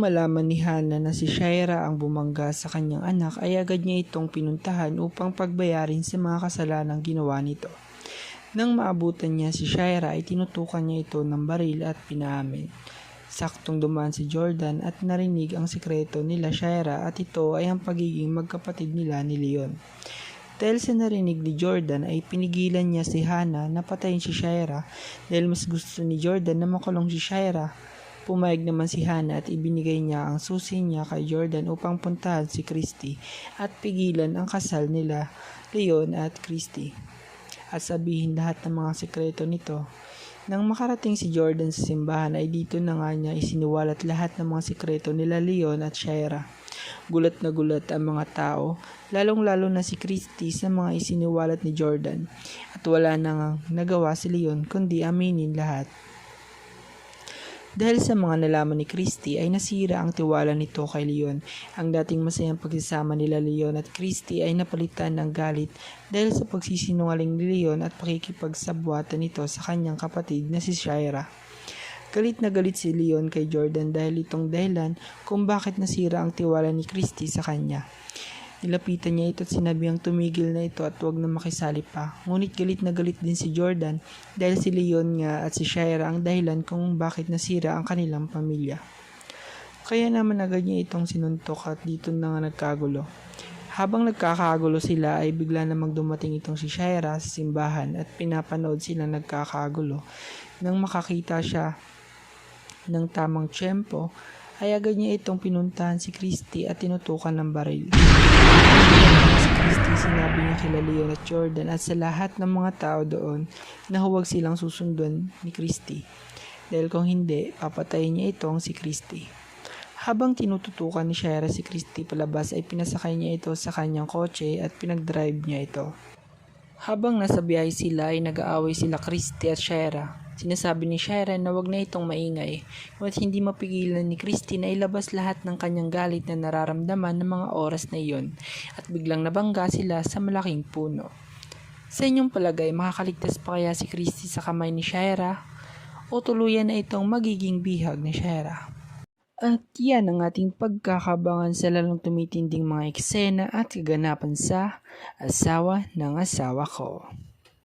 malaman ni Hana na si Shaira ang bumangga sa kanyang anak ay agad niya itong pinuntahan upang pagbayarin sa mga kasalanang ginawa nito. Nang maabutan niya si Shaira ay tinutukan niya ito ng baril at pinaamin. Saktong dumaan si Jordan at narinig ang sekreto nila Shaira at ito ay ang pagiging magkapatid nila ni Leon. Dahil sa narinig ni Jordan ay pinigilan niya si Hana na patayin si Shaira dahil mas gusto ni Jordan na makulong si Shaira. Pumayag naman si Hana at ibinigay niya ang susi niya kay Jordan upang puntahan si Christy at pigilan ang kasal nila Leon at Christy at sabihin lahat ng mga sekreto nito. Nang makarating si Jordan sa simbahan ay dito na nga niya isiniwalat lahat ng mga sekreto nila Leon at Shaira. Gulat na gulat ang mga tao, lalong-lalo na si Christy sa mga isiniwalat ni Jordan at wala nang nagawa si Leon kundi aminin lahat. Dahil sa mga nalaman ni Christy ay nasira ang tiwala nito kay Leon. Ang dating masayang pagsasama nila Leon at Christy ay napalitan ng galit dahil sa pagsisinungaling ni Leon at pakikipagsabwatan nito sa kanyang kapatid na si Shaira. Galit na galit si Leon kay Jordan dahil itong dahilan kung bakit nasira ang tiwala ni Christy sa kanya. Nilapitan niya ito at sinabihang tumigil na ito at huwag na makisali pa. Ngunit galit na galit din si Jordan dahil si Leon nga at si Shaira ang dahilan kung bakit nasira ang kanilang pamilya. Kaya naman agad niya itong sinuntok at dito na nga nagkagulo. Habang nagkakagulo sila ay bigla namang dumating itong si Shaira sa simbahan at pinapanood silang nagkakagulo. Nang makakita siya ng tamang tiyempo, ay agad niya itong pinuntahan si Christy at tinutukan ng baril. Si Christy sinabi niya kila Leon at Jordan at sa lahat ng mga tao doon na huwag silang susundan ni Christy. Dahil kung hindi, papatayin niya itong si Christy. Habang tinututukan ni Shaira si Christy palabas ay pinasakay niya ito sa kanyang kotse at pinag-drive niya ito. Habang nasa biyahe sila ay nag-aaway sila Christy at Shaira. Sinasabi ni Shaira na wag na itong maingay, ngunit hindi mapigilan ni Christy na ilabas lahat ng kanyang galit na nararamdaman ng mga oras na iyon at biglang nabangga sila sa malaking puno. Sa inyong palagay, makakaligtas pa kaya si Christy sa kamay ni Shaira o tuluyan na itong magiging bihag ni Shaira? At yan ang ating pagkakabangan sa lalong tumitinding mga eksena at kaganapan sa Asawa ng Asawa Ko.